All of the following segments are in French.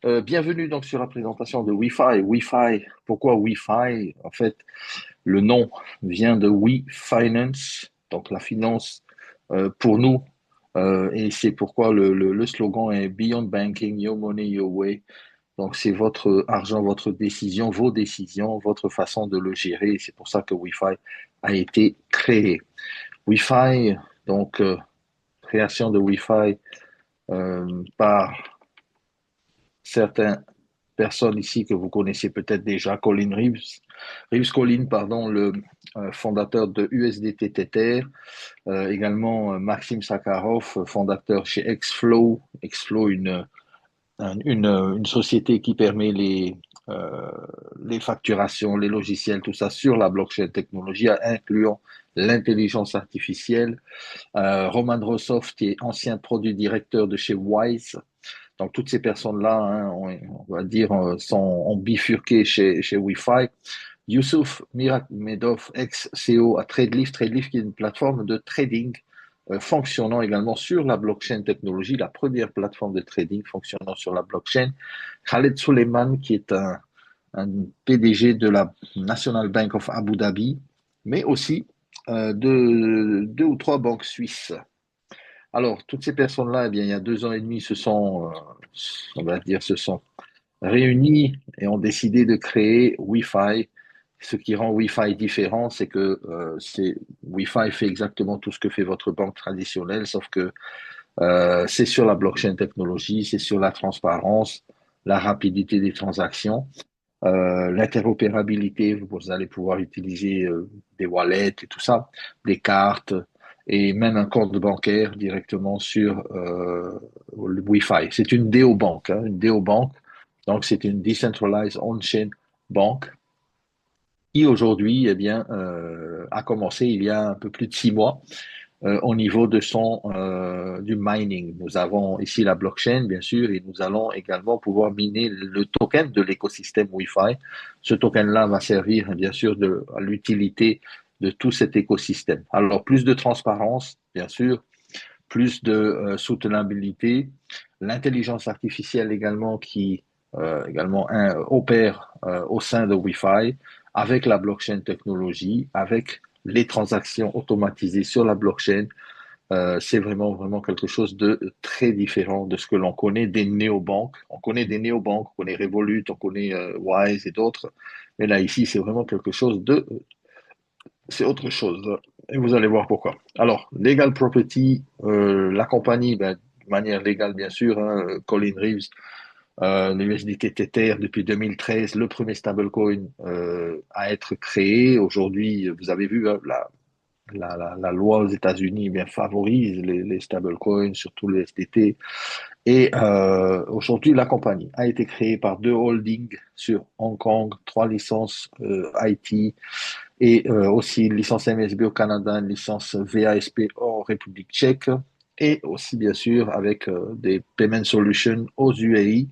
Bienvenue donc sur la présentation de Wi-Fi. Wi-Fi, pourquoi Wi-Fi? En fait, le nom vient de We Finance, donc la finance pour nous. Et c'est pourquoi le slogan est Beyond Banking, Your Money, Your Way. Donc c'est votre argent, votre décision, vos décisions, votre façon de le gérer. Et c'est pour ça que Wi-Fi a été créé. Wi-Fi, donc création de Wi-Fi par certains personne ici que vous connaissez peut-être déjà, Colin Reeves. Reeves Colin, pardon, le fondateur de USDT Tether. Également Maxime Sakharov, fondateur chez Xflow. Xflow, une société qui permet euh, les facturations, les logiciels, tout ça sur la blockchain technologie, incluant l'intelligence artificielle. Roman Rosoff, qui est ancien produit directeur de chez Wise. Donc, toutes ces personnes-là, hein, on va dire, ont bifurqué chez Wi-Fi. Youssouf Mirakmedov, ex-CEO à Tradeleaf, Tradeleaf qui est une plateforme de trading fonctionnant également sur la blockchain technologie, la première plateforme de trading fonctionnant sur la blockchain. Khaled Suleiman, qui est un PDG de la National Bank of Abu Dhabi, mais aussi de deux ou trois banques suisses. Alors, toutes ces personnes-là, eh bien, il y a 2 ans et demi, on va dire, se sont réunies et ont décidé de créer Wi-Fi. Ce qui rend Wi-Fi différent, c'est que Wi-Fi fait exactement tout ce que fait votre banque traditionnelle, sauf que c'est sur la blockchain technologie, c'est sur la transparence, la rapidité des transactions, l'interopérabilité. Vous allez pouvoir utiliser des wallets et tout ça, des cartes et même un compte bancaire directement sur le Wi-Fi. C'est une DO-bank, hein, une DO-bank. Donc, c'est une Decentralized On-Chain Bank qui aujourd'hui eh bien, a commencé il y a un peu plus de 6 mois au niveau du mining. Nous avons ici la blockchain, bien sûr, et nous allons également pouvoir miner le token de l'écosystème Wi-Fi. Ce token-là va servir, bien sûr, à l'utilité de tout cet écosystème. Alors, plus de transparence, bien sûr, plus de soutenabilité, l'intelligence artificielle également qui opère au sein de Wi-Fi avec la blockchain technologie, avec les transactions automatisées sur la blockchain. C'est vraiment, vraiment quelque chose de très différent de ce que l'on connaît des néobanques. On connaît des néobanques, on connaît Revolut, on connaît Wise et d'autres. Mais là, ici, c'est vraiment quelque chose c'est autre chose. Et vous allez voir pourquoi. Alors, Legal Property, la compagnie, ben, de manière légale, bien sûr, hein, Colin Reeves, l'USDT Tether depuis 2013, le premier stablecoin à être créé. Aujourd'hui, vous avez vu, hein, la loi aux États-Unis eh bien favorise les stablecoins, surtout les SDT. Et aujourd'hui, la compagnie a été créée par 2 holdings sur Hong Kong, 3 licences IT et aussi une licence MSB au Canada, une licence VASP en République tchèque et aussi bien sûr avec des payment solutions aux UAE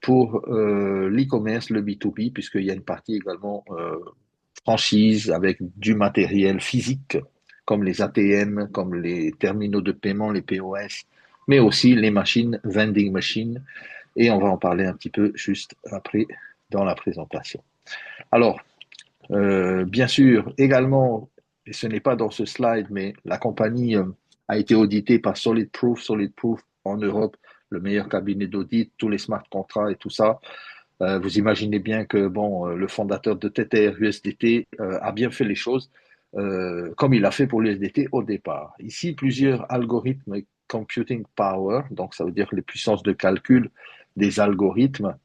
pour l'e-commerce, le B2B, puisqu'il y a une partie également franchise avec du matériel physique, comme les ATM, comme les terminaux de paiement, les POS, mais aussi les machines, vending machines. Et on va en parler un petit peu juste après dans la présentation. Alors, bien sûr, également, et ce n'est pas dans ce slide, mais la compagnie a été auditée par Solid Proof. Solid Proof en Europe, le meilleur cabinet d'audit, tous les smart contracts et tout ça. Vous imaginez bien que bon, le fondateur de Tether USDT a bien fait les choses comme il a fait pour l'USDT au départ. Ici, plusieurs algorithmes et computing power, donc ça veut dire les puissances de calcul des algorithmes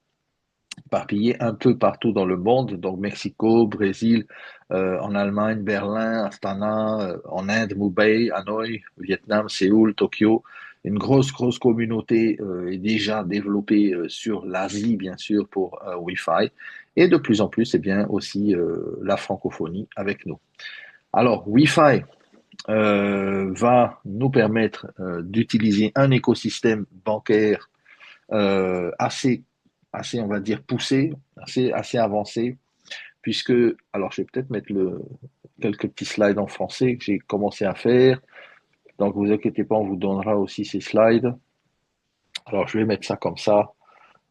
éparpillés un peu partout dans le monde, donc Mexico, Brésil, en Allemagne, Berlin, Astana, en Inde, Mumbai, Hanoï, Vietnam, Séoul, Tokyo. Une grosse, grosse communauté est déjà développée sur l'Asie, bien sûr, pour Wi-Fi. Et de plus en plus, eh bien, aussi la francophonie avec nous. Alors, Wi-Fi va nous permettre d'utiliser un écosystème bancaire assez, assez, on va dire, poussé, assez avancé, puisque, alors je vais peut-être mettre quelques petits slides en français que j'ai commencé à faire. Donc, vous inquiétez pas, on vous donnera aussi ces slides. Alors, je vais mettre ça comme ça.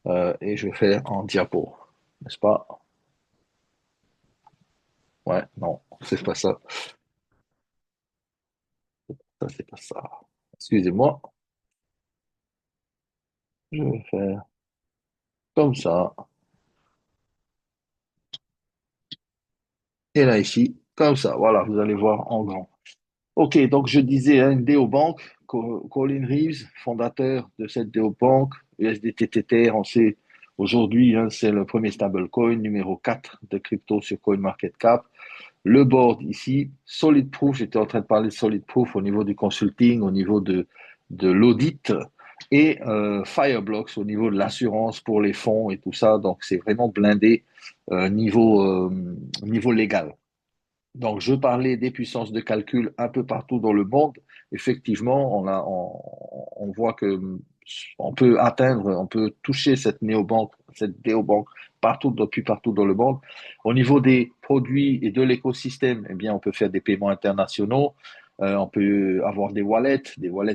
et je vais faire en diapo, n'est-ce pas? Ouais, non, c'est pas ça. Ça, c'est pas ça. Excusez-moi, je vais faire comme ça. Et là, ici, comme ça. Voilà, vous allez voir en grand. OK, donc je disais, hein, une Bank, Colin Reeves, fondateur de cette Bank, USDT Tether, on sait aujourd'hui, hein, c'est le premier stablecoin, numéro 4 de crypto sur CoinMarketCap. Le board ici, Solid Proof, j'étais en train de parler de Solid Proof au niveau du consulting, au niveau de l'audit, et Fireblocks au niveau de l'assurance pour les fonds et tout ça. Donc c'est vraiment blindé niveau légal. Donc, je parlais des puissances de calcul un peu partout dans le monde. Effectivement, on voit que on peut atteindre, on peut toucher cette néobanque depuis partout dans le monde. Au niveau des produits et de l'écosystème, eh bien, on peut faire des paiements internationaux. On peut avoir des wallets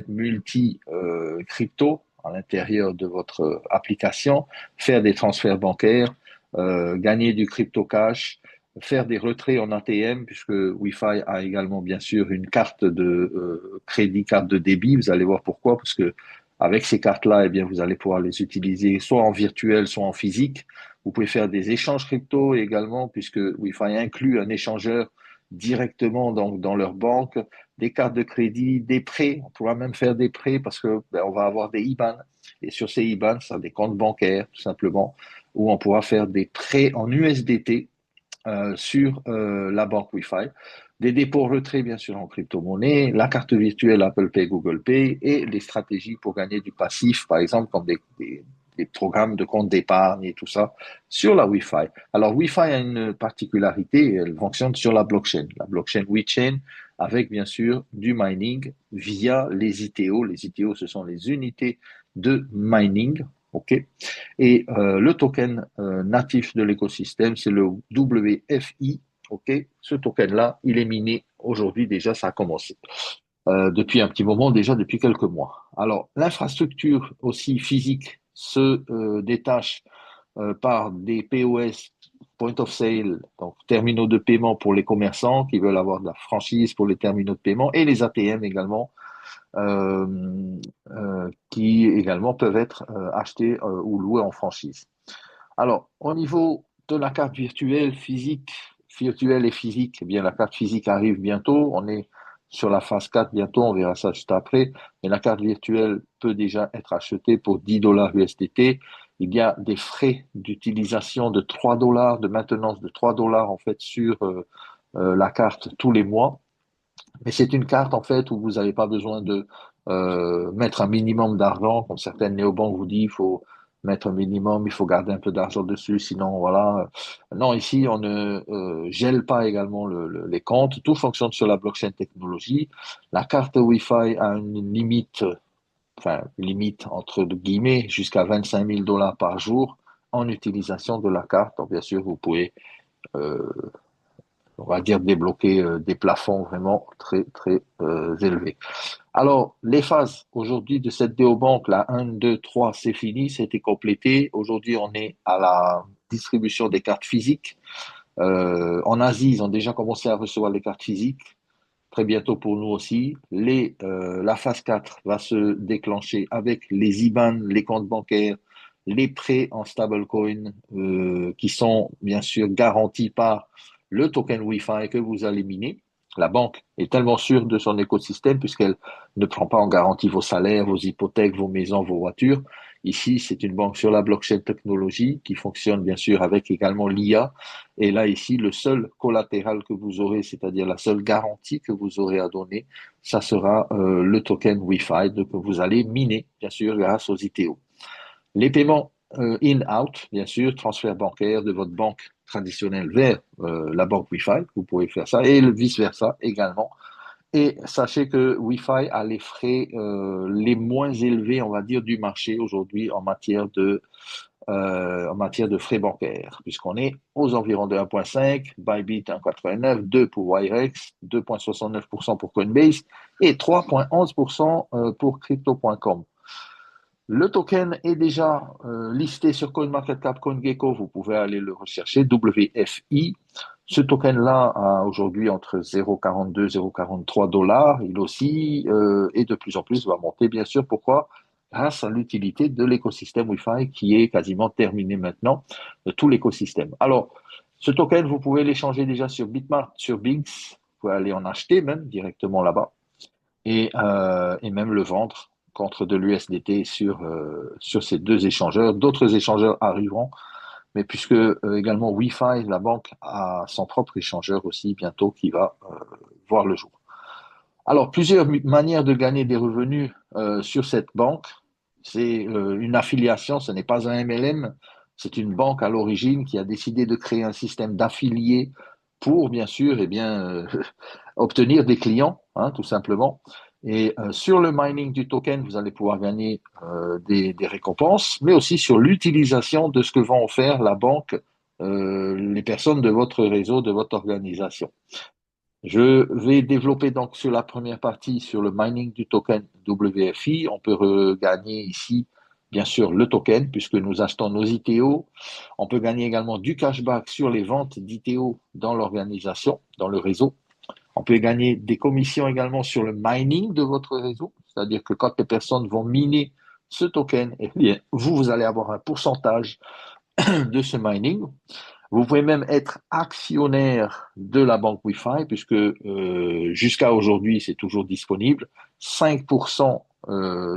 multi-crypto à l'intérieur de votre application, faire des transferts bancaires, gagner du crypto cash, faire des retraits en ATM, puisque Wi-Fi a également bien sûr une carte de crédit, carte de débit. Vous allez voir pourquoi, parce que avec ces cartes-là, eh bien, vous allez pouvoir les utiliser soit en virtuel, soit en physique. Vous pouvez faire des échanges crypto également, puisque Wi-Fi inclut un échangeur directement dans leur banque, des cartes de crédit, des prêts. On pourra même faire des prêts parce que on va avoir des IBAN. Et sur ces IBAN, ça des comptes bancaires, tout simplement, où on pourra faire des prêts en USDT sur la banque Wi-Fi, des dépôts-retraits bien sûr en crypto-monnaie, la carte virtuelle Apple Pay, Google Pay et les stratégies pour gagner du passif, par exemple comme des programmes de compte d'épargne et tout ça sur la Wi-Fi. Alors Wi-Fi a une particularité, elle fonctionne sur la blockchain WeChain, avec bien sûr du mining via les ITO. Les ITO, ce sont les unités de mining. OK. Et le token natif de l'écosystème, c'est le WFI. OK. Ce token-là, il est miné aujourd'hui déjà, ça a commencé. Depuis un petit moment, déjà depuis quelques mois. Alors, l'infrastructure aussi physique se détache par des POS, Point of Sale, donc terminaux de paiement pour les commerçants qui veulent avoir de la franchise pour les terminaux de paiement, et les ATM également qui également peuvent être achetés ou loués en franchise. Alors, au niveau de la carte virtuelle et physique, eh bien, la carte physique arrive bientôt. On est sur la phase 4 bientôt, on verra ça juste après. Mais la carte virtuelle peut déjà être achetée pour 10 dollars USDT. Il y a des frais d'utilisation de 3 dollars, de maintenance de 3 dollars en fait sur la carte tous les mois. Mais c'est une carte en fait où vous n'avez pas besoin de mettre un minimum d'argent, comme certaines néobanques vous disent, il faut mettre un minimum, il faut garder un peu d'argent dessus, sinon voilà. Non, ici on ne gèle pas également les comptes, tout fonctionne sur la blockchain technologie. La carte Wi-Fi a une limite, enfin limite entre guillemets, jusqu'à 25 000 dollars par jour en utilisation de la carte. Donc bien sûr, vous pouvez euh, on va dire débloquer des plafonds vraiment très très élevés. Alors, les phases aujourd'hui de cette déobank, la 1, 2, 3, c'est fini, c'était complété. Aujourd'hui, on est à la distribution des cartes physiques. En Asie, ils ont déjà commencé à recevoir les cartes physiques. Très bientôt pour nous aussi. La phase 4 va se déclencher avec les IBAN, les comptes bancaires, les prêts en stablecoin qui sont bien sûr garantis par le token Wi-Fi que vous allez miner. La banque est tellement sûre de son écosystème puisqu'elle ne prend pas en garantie vos salaires, vos hypothèques, vos maisons, vos voitures. Ici, c'est une banque sur la blockchain technologie qui fonctionne bien sûr avec également l'IA. Et là, ici, le seul collatéral que vous aurez, c'est-à-dire la seule garantie que vous aurez à donner, ça sera le token Wi-Fi que vous allez miner, bien sûr, grâce aux ITO. Les paiements in-out, bien sûr, transfert bancaire de votre banque traditionnelle vers la banque Wi-Fi, vous pouvez faire ça, et vice-versa également. Et sachez que Wi-Fi a les frais les moins élevés, on va dire, du marché aujourd'hui en matière de frais bancaires, puisqu'on est aux environs de 1,5, Bybit 1,89, 2 pour Wirex, 2,69% pour Coinbase et 3,11% pour Crypto.com. Le token est déjà listé sur CoinMarketCap, CoinGecko, vous pouvez aller le rechercher, WFI. Ce token-là a aujourd'hui entre 0,42 et 0,43 dollars. Il aussi, et de plus en plus, va monter, bien sûr. Pourquoi? Grâce à l'utilité de l'écosystème Wi-Fi qui est quasiment terminé maintenant, de tout l'écosystème. Alors, ce token, vous pouvez l'échanger déjà sur Bitmart, sur Binx. Vous pouvez aller en acheter même directement là-bas et même le vendre contre de l'USDT sur ces deux échangeurs. D'autres échangeurs arriveront, mais puisque également Wi-Fi, la banque, a son propre échangeur aussi bientôt qui va voir le jour. Alors, plusieurs manières de gagner des revenus sur cette banque. C'est une affiliation, ce n'est pas un MLM, c'est une banque à l'origine qui a décidé de créer un système d'affiliés pour, bien sûr, obtenir des clients, hein, tout simplement. Et sur le mining du token, vous allez pouvoir gagner des récompenses, mais aussi sur l'utilisation de ce que vont faire la banque, les personnes de votre réseau, de votre organisation. Je vais développer donc sur la première partie sur le mining du token WFI. On peut gagner ici, bien sûr, le token puisque nous achetons nos ITO. On peut gagner également du cashback sur les ventes d'ITO dans l'organisation, dans le réseau. On peut gagner des commissions également sur le mining de votre réseau, c'est-à-dire que quand les personnes vont miner ce token, eh bien, vous allez avoir un pourcentage de ce mining. Vous pouvez même être actionnaire de la banque Wi-Fi, puisque jusqu'à aujourd'hui, c'est toujours disponible. 5%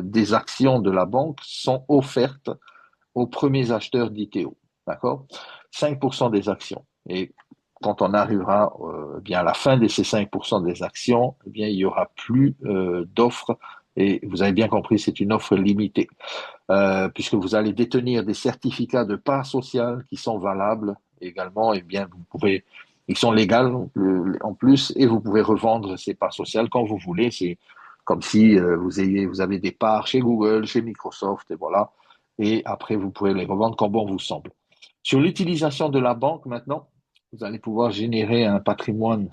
des actions de la banque sont offertes aux premiers acheteurs d'ITO. D'accord? 5% des actions. Et quand on arrivera bien à la fin de ces 5% des actions, eh bien, il n'y aura plus d'offres. Et vous avez bien compris, c'est une offre limitée, puisque vous allez détenir des certificats de part sociale qui sont valables également. Et bien, vous pouvez, ils sont légaux en plus, et vous pouvez revendre ces parts sociales quand vous voulez. C'est comme si vous avez des parts chez Google, chez Microsoft, et voilà et après, vous pouvez les revendre quand bon vous semble. Sur l'utilisation de la banque maintenant, vous allez pouvoir générer un patrimoine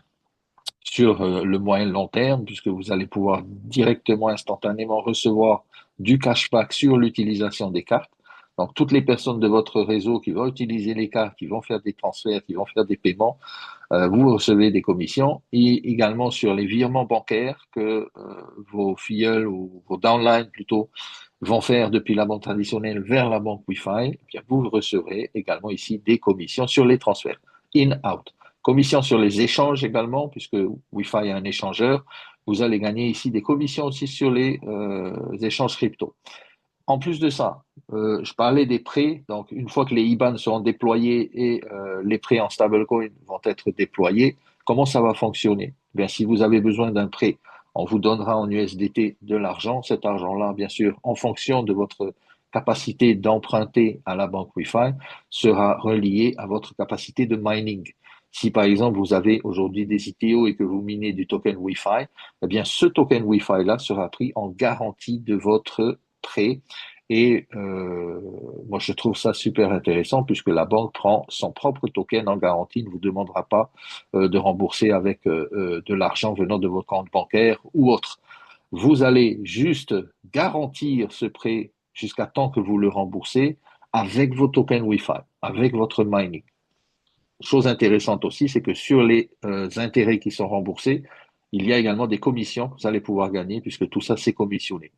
sur le moyen long terme, puisque vous allez pouvoir directement, instantanément recevoir du cashback sur l'utilisation des cartes. Donc, toutes les personnes de votre réseau qui vont utiliser les cartes, qui vont faire des transferts, qui vont faire des paiements, vous recevez des commissions et également sur les virements bancaires que vos filleuls ou vos downlines plutôt vont faire depuis la banque traditionnelle vers la banque Wi-Fi, eh bien vous recevrez également ici des commissions sur les transferts in-out. Commissions sur les échanges également, puisque Wi-Fi est un échangeur. Vous allez gagner ici des commissions aussi sur les échanges crypto. En plus de ça, je parlais des prêts. Donc, une fois que les IBAN seront déployés et les prêts en stablecoin vont être déployés, comment ça va fonctionner? Bien, si vous avez besoin d'un prêt, on vous donnera en USDT de l'argent. Cet argent-là, bien sûr, en fonction de votre capacité d'emprunter à la banque Wi-Fi, sera relié à votre capacité de mining. Si par exemple vous avez aujourd'hui des ITO et que vous minez du token Wi-Fi, eh bien ce token Wi-Fi-là sera pris en garantie de votre prêt. Et moi, je trouve ça super intéressant puisque la banque prend son propre token en garantie, ne vous demandera pas de rembourser avec de l'argent venant de votre compte bancaire ou autre. Vous allez juste garantir ce prêt jusqu'à temps que vous le remboursez avec vos tokens Wi-Fi, avec votre mining. Chose intéressante aussi, c'est que sur les intérêts qui sont remboursés, il y a également des commissions que vous allez pouvoir gagner puisque tout ça, c'est commissionné.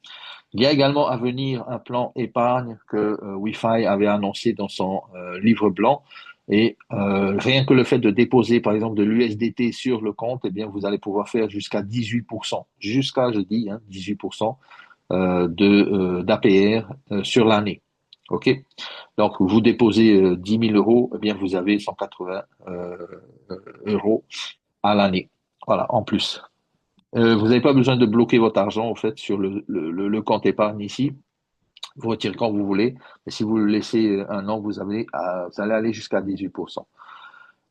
Il y a également à venir un plan épargne que Wi-Fi avait annoncé dans son livre blanc. Et rien que le fait de déposer, par exemple, de l'USDT sur le compte, eh bien, vous allez pouvoir faire jusqu'à 18%, jusqu'à, je dis, hein, 18% d'APR sur l'année. OK? Donc, vous déposez 10 000 euros, eh bien, vous avez 180 euros à l'année. Voilà, en plus. Vous n'avez pas besoin de bloquer votre argent, en fait, sur le compte épargne ici. Vous retirez quand vous voulez. Mais si vous le laissez un an, vous allez aller jusqu'à 18%.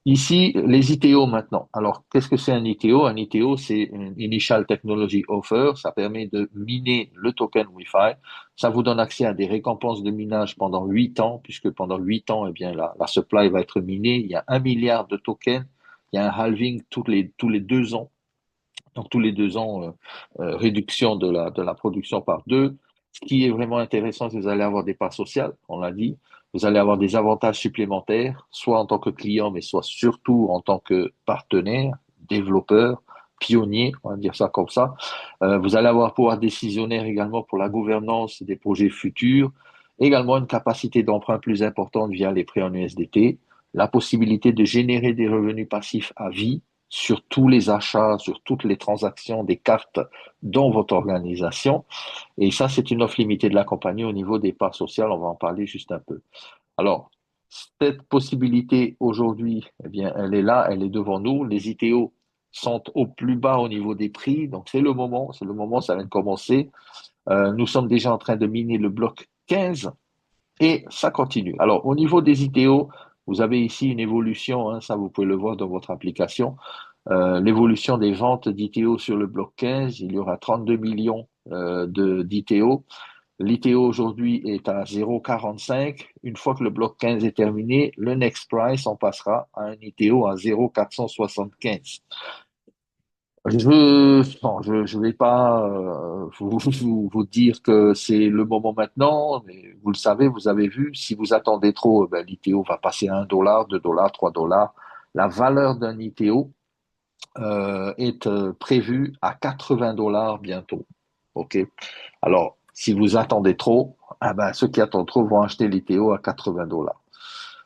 Ici, les ITO maintenant. Alors, qu'est-ce que c'est un ITO? Un ITO, c'est une Initial Technology Offer. Ça permet de miner le token Wi-Fi. Ça vous donne accès à des récompenses de minage pendant 8 ans, puisque pendant 8 ans, eh bien, la supply va être minée. Il y a 1 milliard de tokens. Il y a un halving tous les 2 ans. Donc, tous les 2 ans, réduction de la production par deux. Ce qui est vraiment intéressant, c'est que vous allez avoir des parts sociales, on l'a dit. Vous allez avoir des avantages supplémentaires, soit en tant que client, mais soit surtout en tant que partenaire, développeur, pionnier, on va dire ça comme ça. Vous allez avoir pouvoir décisionnaire également pour la gouvernance des projets futurs, également une capacité d'emprunt plus importante via les prêts en USDT, la possibilité de générer des revenus passifs à vie sur tous les achats, sur toutes les transactions des cartes dans votre organisation. Et ça, c'est une offre limitée de la compagnie au niveau des parts sociales. On va en parler juste un peu. Alors, cette possibilité aujourd'hui, eh bien, elle est là, elle est devant nous. Les ITO sont au plus bas au niveau des prix. Donc, c'est le moment, ça vient de commencer. Nous sommes déjà en train de miner le bloc 15 et ça continue. Alors, au niveau des ITO, vous avez ici une évolution, hein, ça vous pouvez le voir dans votre application. L'évolution des ventes d'ITO sur le bloc 15, il y aura 32 millions d'ITO. L'ITO aujourd'hui est à 0,45. Une fois que le bloc 15 est terminé, le next price, on passera à un ITO à 0,475. Je vais pas vous dire que c'est le moment maintenant, mais vous le savez, vous avez vu, si vous attendez trop, ben, l'ITO va passer à 1 $, 2 $, 3 $. La valeur d'un ITO est prévue à 80 $ bientôt. OK? Alors, si vous attendez trop, ah ben, ceux qui attendent trop vont acheter l'ITO à 80 $.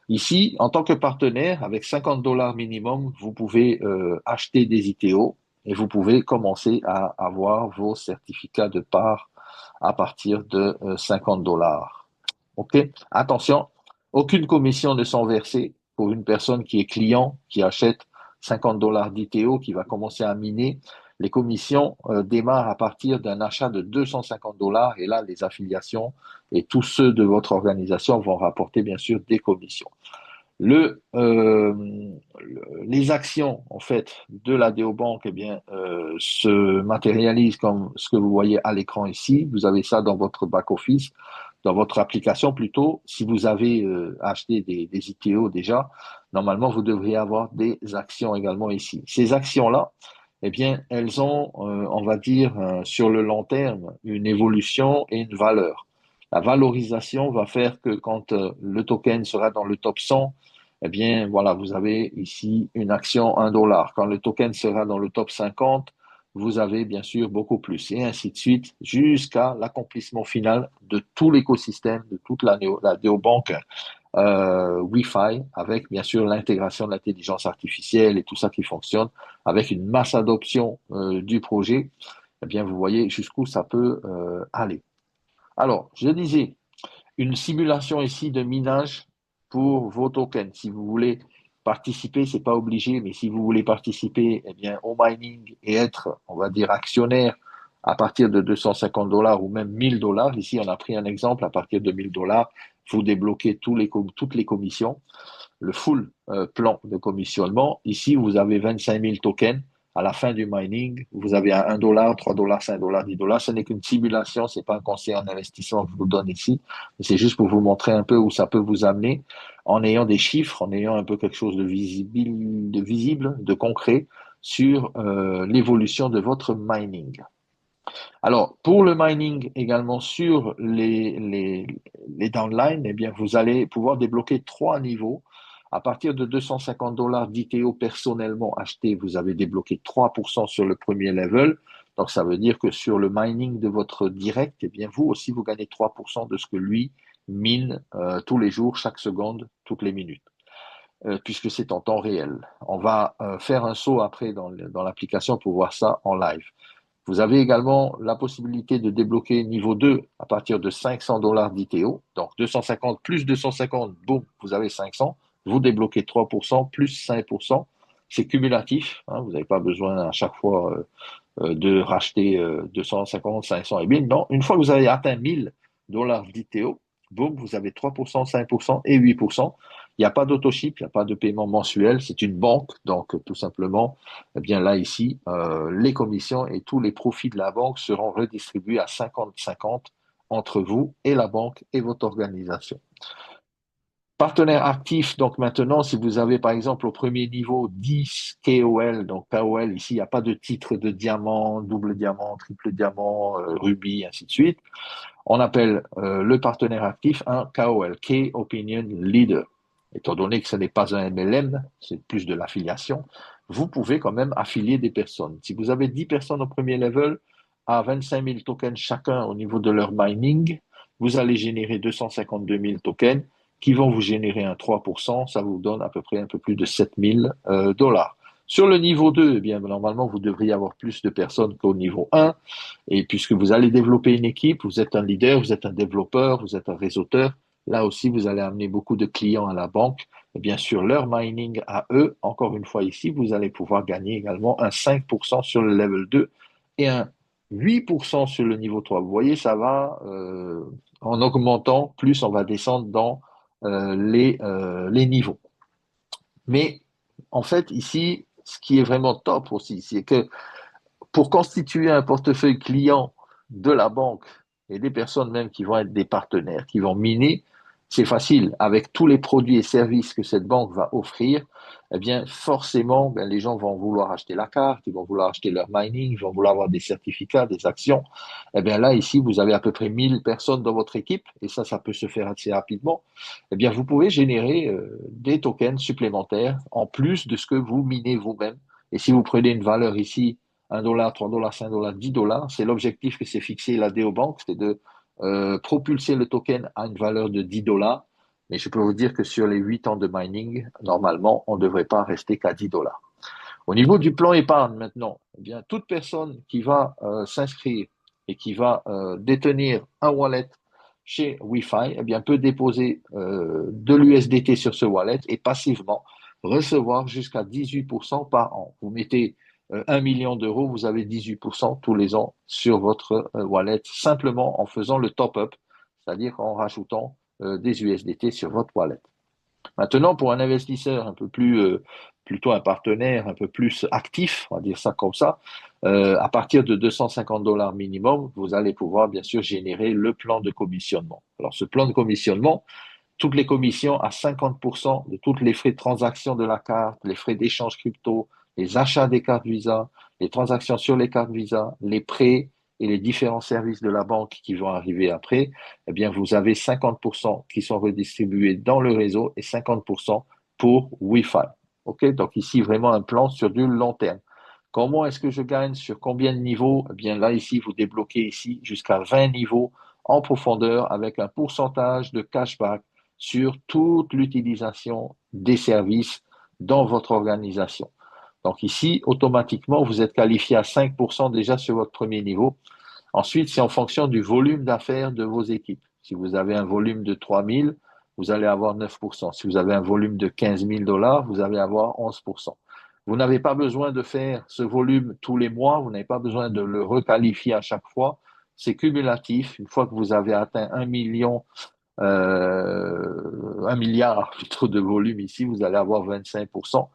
Ici, en tant que partenaire, avec 50 $ minimum, vous pouvez acheter des ITO et vous pouvez commencer à avoir vos certificats de part à partir de 50 $. OK? Attention, aucune commission ne sont versées pour une personne qui est client, qui achète 50 $ d'ITO, qui va commencer à miner. Les commissions démarrent à partir d'un achat de 250 $ et là, les affiliations et tous ceux de votre organisation vont rapporter bien sûr des commissions. Les actions en fait de la Déobank eh bien, se matérialisent comme ce que vous voyez à l'écran ici. Vous avez ça dans votre back-office, dans votre application plutôt. Si vous avez acheté des ITO déjà, normalement, vous devriez avoir des actions également ici. Ces actions-là, eh bien, elles ont, on va dire, sur le long terme, une évolution et une valeur. La valorisation va faire que quand le token sera dans le top 100, eh bien, voilà, vous avez ici une action 1 $. Quand le token sera dans le top 50, vous avez bien sûr beaucoup plus, et ainsi de suite, jusqu'à l'accomplissement final de tout l'écosystème, de toute la néobanque Wi-Fi, avec bien sûr l'intégration de l'intelligence artificielle et tout ça qui fonctionne, avec une masse adoption du projet. Eh bien, vous voyez jusqu'où ça peut aller. Alors, je disais, une simulation ici de minage pour vos tokens. Si vous voulez participer, c'est pas obligé, mais si vous voulez participer, eh bien, au mining et être, on va dire, actionnaire à partir de 250 $ ou même 1 000 $. Ici, on a pris un exemple, à partir de 1 000 $, vous débloquez toutes les commissions, le full plan de commissionnement. Ici, vous avez 25 000 tokens. À la fin du mining, vous avez à 1 $, 3 $, 5 $, 10 $. Ce n'est qu'une simulation, ce n'est pas un conseil en investissement que je vous donne ici. C'est juste pour vous montrer un peu où ça peut vous amener en ayant des chiffres, en ayant un peu quelque chose visible, de concret sur l'évolution de votre mining. Alors, pour le mining également sur les downlines, eh bien, vous allez pouvoir débloquer 3 niveaux. À partir de 250 $ d'ITO personnellement acheté, vous avez débloqué 3% sur le premier level. Donc, ça veut dire que sur le mining de votre direct, eh bien, vous aussi, vous gagnez 3% de ce que lui mine tous les jours, chaque seconde, toutes les minutes, puisque c'est en temps réel. On va faire un saut après dans l'application pour voir ça en live. Vous avez également la possibilité de débloquer niveau 2 à partir de 500 $ d'ITO. Donc 250 plus 250, boum, vous avez 500. Vous débloquez 3% plus 5%. C'est cumulatif. Hein, vous n'avez pas besoin à chaque fois de racheter 250, 500 et 1000. Non, une fois que vous avez atteint 1 000 $ d'ITO, boum, vous avez 3%, 5% et 8%. Il n'y a pas d'autoship, il n'y a pas de paiement mensuel. C'est une banque, donc tout simplement, eh bien là ici, les commissions et tous les profits de la banque seront redistribués à 50-50 entre vous et la banque et votre organisation. Partenaire actif, donc maintenant, si vous avez par exemple au premier niveau 10 KOL, donc KOL, ici, il n'y a pas de titre de diamant, double diamant, triple diamant, rubis, ainsi de suite. On appelle le partenaire actif un KOL, Key Opinion Leader. Étant donné que ce n'est pas un MLM, c'est plus de l'affiliation, vous pouvez quand même affilier des personnes. Si vous avez 10 personnes au premier level, à 25 000 tokens chacun au niveau de leur mining, vous allez générer 252 000 tokens qui vont vous générer un 3%, ça vous donne à peu près un peu plus de 7 000 dollars. Sur le niveau 2, eh bien, normalement, vous devriez avoir plus de personnes qu'au niveau 1. Et puisque vous allez développer une équipe, vous êtes un leader, vous êtes un développeur, vous êtes un réseauteur, là aussi, vous allez amener beaucoup de clients à la banque. Et bien sûr, leur mining à eux, encore une fois ici, vous allez pouvoir gagner également un 5% sur le level 2 et un 8% sur le niveau 3. Vous voyez, ça va en augmentant, plus on va descendre dans les niveaux. Mais en fait, ici, ce qui est vraiment top aussi, c'est que pour constituer un portefeuille client de la banque et des personnes même qui vont être des partenaires, qui vont miner, c'est facile. Avec tous les produits et services que cette banque va offrir, eh bien, forcément, ben, les gens vont vouloir acheter la carte, ils vont vouloir acheter leur mining, ils vont vouloir avoir des certificats, des actions. Eh bien, là, ici, vous avez à peu près 1000 personnes dans votre équipe, et ça peut se faire assez rapidement. Eh bien, vous pouvez générer des tokens supplémentaires en plus de ce que vous minez vous-même. Et si vous prenez une valeur ici 1 $, 3 $, 5 $, 10 $. C'est l'objectif que s'est fixé la DO c'est de propulser le token à une valeur de 10 $. Mais je peux vous dire que sur les 8 ans de mining, normalement, on ne devrait pas rester qu'à 10 $. Au niveau du plan épargne maintenant, eh bien, toute personne qui va s'inscrire et qui va détenir un wallet chez Wi-Fi, eh bien, peut déposer de l'USDT sur ce wallet et passivement recevoir jusqu'à 18% par an. Vous mettez 1 million d'euros, vous avez 18% tous les ans sur votre wallet, simplement en faisant le top-up, c'est-à-dire en rajoutant des USDT sur votre wallet. Maintenant, pour un investisseur un peu plus, plutôt un partenaire un peu plus actif, on va dire ça comme ça, à partir de 250 $ minimum, vous allez pouvoir bien sûr générer le plan de commissionnement. Alors, ce plan de commissionnement, toutes les commissions à 50% de tous les frais de transaction de la carte, les frais d'échange crypto, les achats des cartes Visa, les transactions sur les cartes Visa, les prêts et les différents services de la banque qui vont arriver après, eh bien, vous avez 50% qui sont redistribués dans le réseau et 50% pour Wi-Fi. OK? Donc ici, vraiment un plan sur du long terme. Comment est-ce que je gagne? Sur combien de niveaux? Eh bien, là, ici, vous débloquez ici jusqu'à 20 niveaux en profondeur avec un pourcentage de cashback sur toute l'utilisation des services dans votre organisation. Donc ici, automatiquement, vous êtes qualifié à 5% déjà sur votre premier niveau. Ensuite, c'est en fonction du volume d'affaires de vos équipes. Si vous avez un volume de 3 000, vous allez avoir 9%. Si vous avez un volume de 15 000 $, vous allez avoir 11%. Vous n'avez pas besoin de faire ce volume tous les mois, vous n'avez pas besoin de le requalifier à chaque fois. C'est cumulatif. Une fois que vous avez atteint 1 million 1 milliard plutôt de volume ici, vous allez avoir 25%.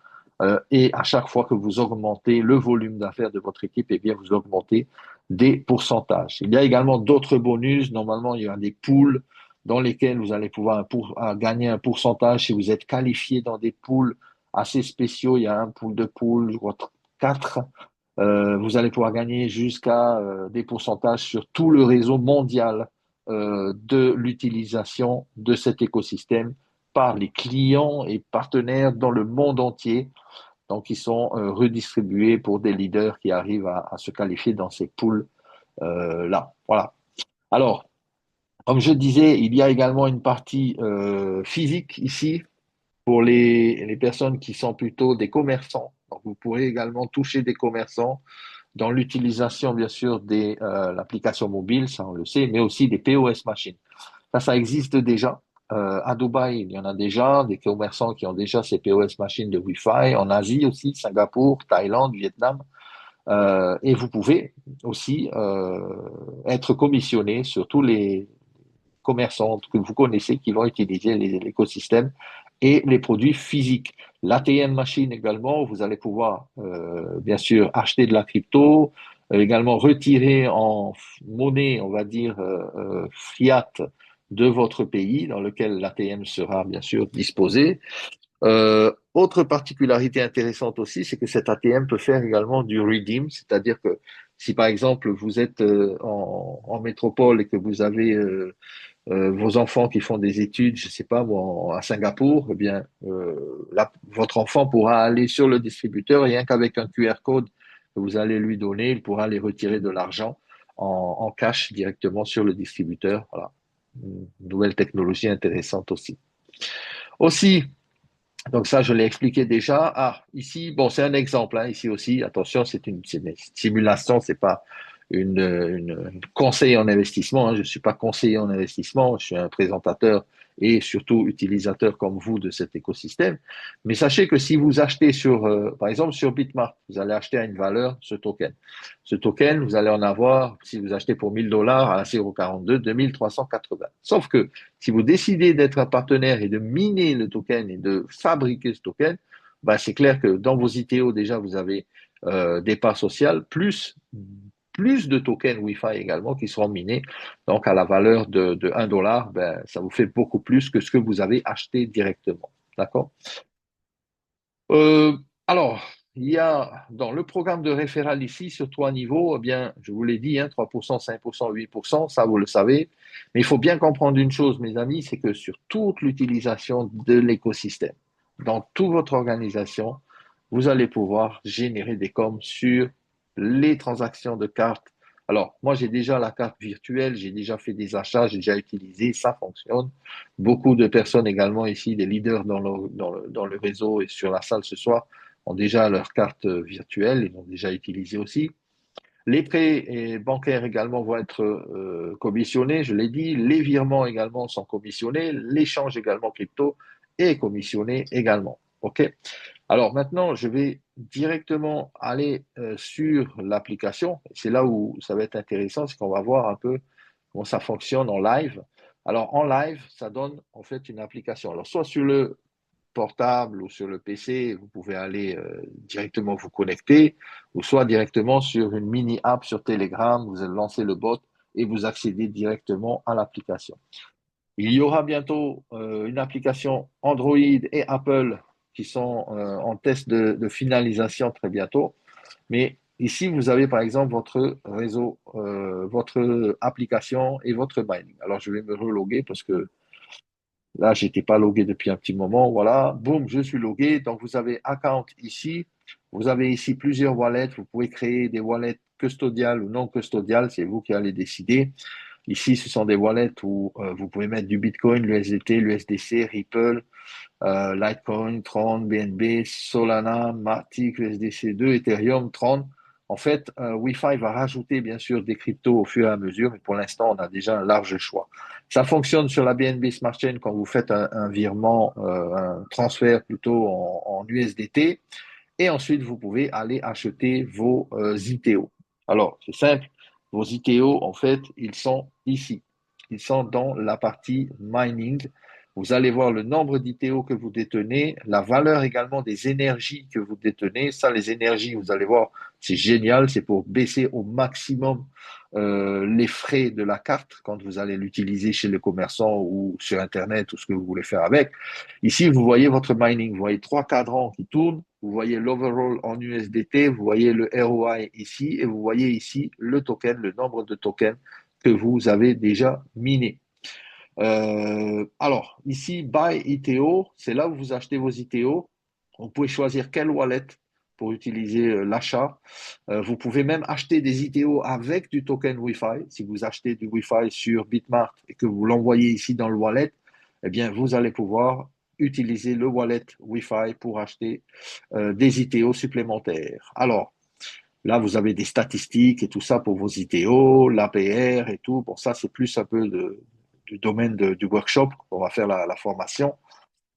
Et à chaque fois que vous augmentez le volume d'affaires de votre équipe, eh bien, vous augmentez des pourcentages. Il y a également d'autres bonus. Normalement, il y a des pools dans lesquels vous allez pouvoir gagner un pourcentage si vous êtes qualifié dans des pools assez spéciaux. Il y a un pool de pools, je crois 4. Vous allez pouvoir gagner jusqu'à des pourcentages sur tout le réseau mondial de l'utilisation de cet écosystème par les clients et partenaires dans le monde entier. Donc, ils sont redistribués pour des leaders qui arrivent à se qualifier dans ces poules-là. Voilà. Alors, comme je disais, il y a également une partie physique ici pour les personnes qui sont plutôt des commerçants. Donc, vous pourrez également toucher des commerçants dans l'utilisation, bien sûr, de l'application mobile, ça on le sait, mais aussi des POS machines. Ça existe déjà. À Dubaï, il y en a déjà des commerçants qui ont déjà ces POS machines de Wi-Fi. En Asie aussi, Singapour, Thaïlande, Vietnam. Et vous pouvez aussi être commissionné sur tous les commerçants que vous connaissez qui vont utiliser l'écosystème et les produits physiques. L'ATM machine également, vous allez pouvoir bien sûr acheter de la crypto, également retirer en monnaie, on va dire fiat, de votre pays dans lequel l'ATM sera bien sûr disposé. Autre particularité intéressante aussi, c'est que cet ATM peut faire également du redeem, c'est-à-dire que si par exemple vous êtes en métropole et que vous avez vos enfants qui font des études, je sais pas moi, à Singapour, eh bien, votre enfant pourra aller sur le distributeur, rien qu'avec un QR code que vous allez lui donner, il pourra aller retirer de l'argent en cash directement sur le distributeur. Voilà. Une nouvelle technologie intéressante aussi. Aussi, donc ça, je l'ai expliqué déjà. Ah, ici, bon, c'est un exemple, hein, ici aussi. Attention, c'est une simulation, c'est pas une conseil en investissement, hein. Je suis pas conseiller en investissement, je suis un présentateur et surtout utilisateur comme vous de cet écosystème. Mais sachez que si vous achetez sur, par exemple, sur Bitmart, vous allez acheter à une valeur ce token. Ce token, vous allez en avoir, si vous achetez pour 1000 $ à 0,42, 2380. Sauf que si vous décidez d'être un partenaire et de miner le token et de fabriquer ce token, bah, c'est clair que dans vos ITO, déjà, vous avez des parts sociales, plus de tokens Wi-Fi également qui seront minés. Donc, à la valeur de 1 $, ben, ça vous fait beaucoup plus que ce que vous avez acheté directement. D'accord? Euh, alors, il y a dans le programme de référent ici, sur 3 niveaux, eh bien, je vous l'ai dit, hein, 3%, 5%, 8%, ça vous le savez. Mais il faut bien comprendre une chose, mes amis, c'est que sur toute l'utilisation de l'écosystème, dans toute votre organisation, vous allez pouvoir générer des coms sur les transactions de cartes. Alors, moi, j'ai déjà la carte virtuelle, j'ai déjà fait des achats, j'ai déjà utilisé, ça fonctionne. Beaucoup de personnes également ici, des leaders dans le réseau et sur la salle ce soir, ont déjà leur carte virtuelle, ils l'ont déjà utilisée aussi. Les prêts bancaires également vont être commissionnés, je l'ai dit. Les virements également sont commissionnés. L'échange également crypto est commissionné également. OK? Alors maintenant, je vais directement aller sur l'application. C'est là où ça va être intéressant, c'est qu'on va voir un peu comment ça fonctionne en live. Alors en live, ça donne en fait une application. Alors soit sur le portable ou sur le PC, vous pouvez aller directement vous connecter, ou soit directement sur une mini app sur Telegram, vous allez lancer le bot et vous accédez directement à l'application. Il y aura bientôt une application Android et Apple qui sont en test de finalisation très bientôt. Mais ici, vous avez par exemple votre réseau, votre application et votre mining. Alors, je vais me reloguer parce que là, je n'étais pas logué depuis un petit moment. Voilà, boum, je suis logué. Donc, vous avez account ici. Vous avez ici plusieurs wallets. Vous pouvez créer des wallets custodiales ou non custodiales. C'est vous qui allez décider. Ici, ce sont des wallets où vous pouvez mettre du Bitcoin, l'USDT, l'USDC, Ripple, Litecoin, Tron, BNB, Solana, Matic, USDC2, Ethereum, Tron. En fait, Wi-Fi va rajouter bien sûr des cryptos au fur et à mesure, mais pour l'instant, on a déjà un large choix. Ça fonctionne sur la BNB Smart Chain quand vous faites un virement, un transfert plutôt en USDT, et ensuite vous pouvez aller acheter vos ITO. Alors, c'est simple, vos ITO, en fait, ils sont ici. Ils sont dans la partie mining. Vous allez voir le nombre d'ITO que vous détenez, la valeur également des énergies que vous détenez. Ça, les énergies, vous allez voir, c'est génial. C'est pour baisser au maximum les frais de la carte quand vous allez l'utiliser chez le commerçant ou sur Internet ou ce que vous voulez faire avec. Ici, vous voyez votre mining. Vous voyez 3 cadrans qui tournent. Vous voyez l'overall en USDT. Vous voyez le ROI ici. Et vous voyez ici le token, le nombre de tokens que vous avez déjà miné. Alors, ici, Buy ITO, c'est là où vous achetez vos ITO. Vous pouvez choisir quelle wallet pour utiliser l'achat. Vous pouvez même acheter des ITO avec du token Wi-Fi. Si vous achetez du Wi-Fi sur Bitmart et que vous l'envoyez ici dans le wallet, eh bien, vous allez pouvoir utiliser le wallet Wi-Fi pour acheter des ITO supplémentaires. Alors, là, vous avez des statistiques et tout ça pour vos ITO, l'APR et tout. Bon, ça, c'est plus un peu du domaine du workshop qu'on va faire la formation.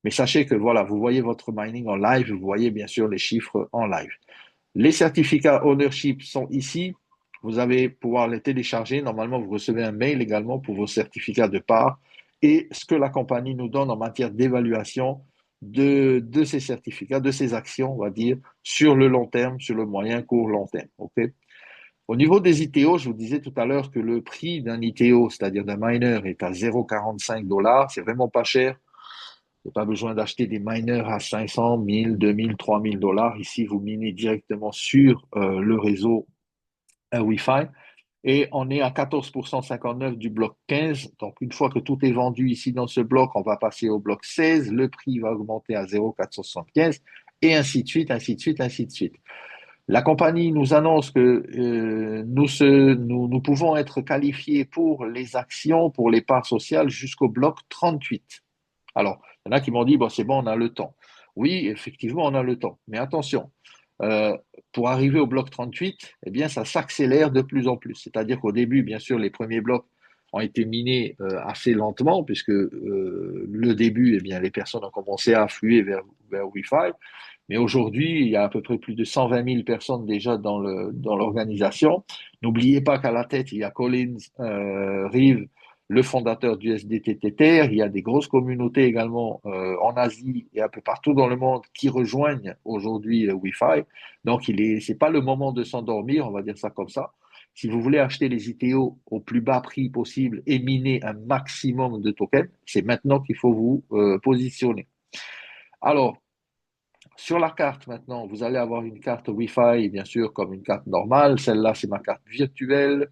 Mais sachez que voilà, vous voyez votre mining en live, vous voyez bien sûr les chiffres en live. Les certificats ownership sont ici. Vous allez pouvoir les télécharger. Normalement, vous recevez un mail également pour vos certificats de part et ce que la compagnie nous donne en matière d'évaluation de ces certificats, de ces actions, on va dire, sur le long terme, sur le moyen, court, long terme. OK? Au niveau des ITO, je vous disais tout à l'heure que le prix d'un ITO, c'est-à-dire d'un miner, est à 0,45 $. C'est vraiment pas cher. Vous n'avez pas besoin d'acheter des miners à 500, 1000, 2000, 3000 dollars. Ici, vous minez directement sur le réseau Wi-Fi. Et on est à 14,59 % du bloc 15. Donc, une fois que tout est vendu ici dans ce bloc, on va passer au bloc 16. Le prix va augmenter à 0,475 et ainsi de suite, ainsi de suite, ainsi de suite. La compagnie nous annonce que nous pouvons être qualifiés pour les actions, pour les parts sociales jusqu'au bloc 38. Alors, il y en a qui m'ont dit, bon, c'est bon, on a le temps. Oui, effectivement, on a le temps. Mais attention, euh, pour arriver au bloc 38, eh bien, ça s'accélère de plus en plus. C'est-à-dire qu'au début, bien sûr, les premiers blocs ont été minés assez lentement, puisque le début, eh bien, les personnes ont commencé à affluer vers Wi-Fi. Mais aujourd'hui, il y a à peu près plus de 120 000 personnes déjà dans l'organisation. N'oubliez pas qu'à la tête, il y a Collins Reeve, le fondateur du SDT Tether. Il y a des grosses communautés également en Asie et un peu partout dans le monde qui rejoignent aujourd'hui le Wi-Fi. Donc, c'est pas le moment de s'endormir, on va dire ça comme ça. Si vous voulez acheter les ITO au plus bas prix possible et miner un maximum de tokens, c'est maintenant qu'il faut vous positionner. Alors, sur la carte maintenant, vous allez avoir une carte Wi-Fi, bien sûr, comme une carte normale. Celle-là, c'est ma carte virtuelle.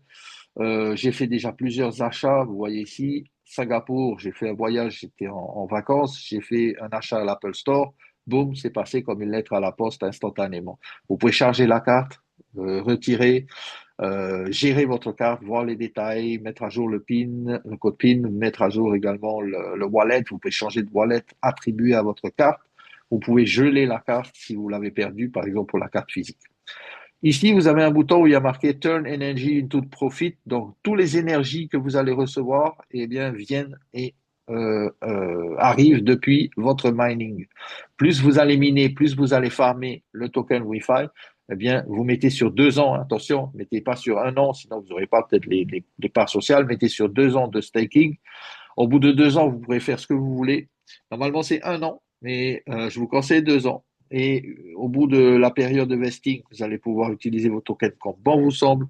J'ai fait déjà plusieurs achats. Vous voyez ici, Singapour, j'ai fait un voyage, j'étais en vacances. J'ai fait un achat à l'Apple Store. Boum, c'est passé comme une lettre à la poste instantanément. Vous pouvez charger la carte, retirer, gérer votre carte, voir les détails, mettre à jour le PIN, le code PIN, mettre à jour également le wallet. Vous pouvez changer de wallet attribué à votre carte. Vous pouvez geler la carte si vous l'avez perdue, par exemple pour la carte physique. Ici, vous avez un bouton où il y a marqué Turn Energy into Profit. Donc, toutes les énergies que vous allez recevoir, eh bien, viennent et arrivent depuis votre mining. Plus vous allez miner, plus vous allez farmer le token Wi-Fi, eh bien, vous mettez sur 2 ans, attention, mettez pas sur un an, sinon vous n'aurez pas peut-être les parts sociales, mettez sur 2 ans de staking. Au bout de 2 ans, vous pourrez faire ce que vous voulez. Normalement, c'est un an, mais je vous conseille 2 ans. Et au bout de la période de vesting, vous allez pouvoir utiliser vos tokens comme bon vous semble.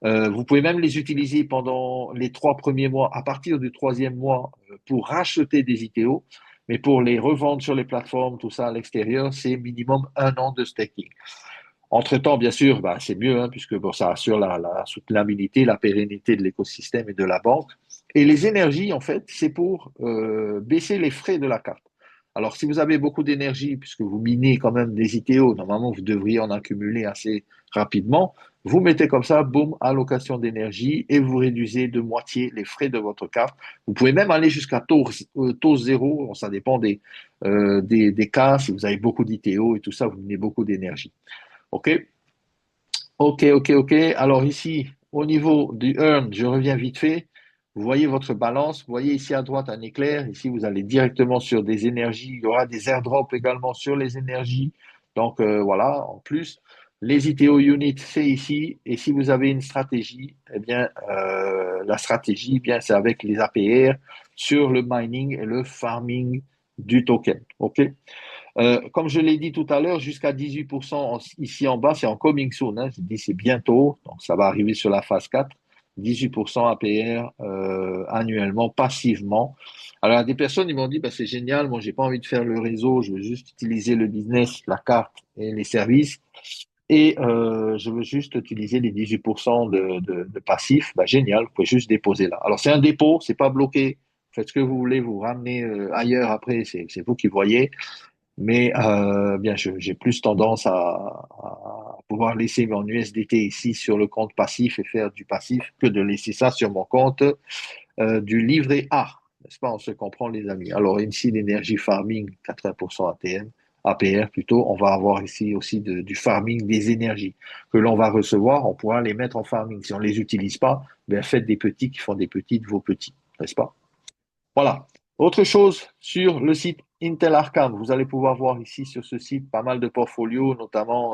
Vous pouvez même les utiliser pendant les 3 premiers mois, à partir du troisième mois, pour racheter des ITO. Mais pour les revendre sur les plateformes, tout ça à l'extérieur, c'est minimum un an de staking. Entre-temps, bien sûr, bah, c'est mieux, hein, puisque bon, ça assure la soutenabilité, la pérennité de l'écosystème et de la banque. Et les énergies, en fait, c'est pour baisser les frais de la carte. Alors, si vous avez beaucoup d'énergie, puisque vous minez quand même des ITO, normalement, vous devriez en accumuler assez rapidement. Vous mettez comme ça, boum, allocation d'énergie, et vous réduisez de moitié les frais de votre carte. Vous pouvez même aller jusqu'à taux zéro, bon, ça dépend des cas. Si vous avez beaucoup d'ITO et tout ça, vous minez beaucoup d'énergie. OK? OK, OK, OK. Alors ici, au niveau du earn, je reviens vite fait. Vous voyez votre balance. Vous voyez ici à droite un éclair. Ici, vous allez directement sur des énergies. Il y aura des airdrops également sur les énergies. Donc voilà, en plus, les ITO units, c'est ici. Et si vous avez une stratégie, eh bien, la stratégie, eh bien, c'est avec les APR sur le mining et le farming du token. OK? Comme je l'ai dit tout à l'heure, jusqu'à 18% ici en bas, c'est en coming soon. Hein. Je dis c'est bientôt, donc ça va arriver sur la phase 4. 18% APR annuellement, passivement. Alors, il y a des personnes, ils m'ont dit, bah, c'est génial, moi, j'ai pas envie de faire le réseau, je veux juste utiliser le business, la carte et les services. Et je veux juste utiliser les 18% de passif. Bah, génial, vous pouvez juste déposer là. Alors, c'est un dépôt, c'est pas bloqué. Faites ce que vous voulez, vous ramenez ailleurs après, c'est vous qui voyez. Mais bien, j'ai plus tendance à pouvoir laisser mon USDT ici sur le compte passif et faire du passif que de laisser ça sur mon compte du livret A. N'est-ce pas? On se comprend, les amis. Alors, ici, l'énergie farming, 80% ATM, APR plutôt. On va avoir ici aussi du farming des énergies que l'on va recevoir. On pourra les mettre en farming. Si on ne les utilise pas, bien, faites des petits qui font des petits de vos petits. N'est-ce pas? Voilà. Autre chose sur le site Intel Arcam, vous allez pouvoir voir ici sur ce site pas mal de portfolios, notamment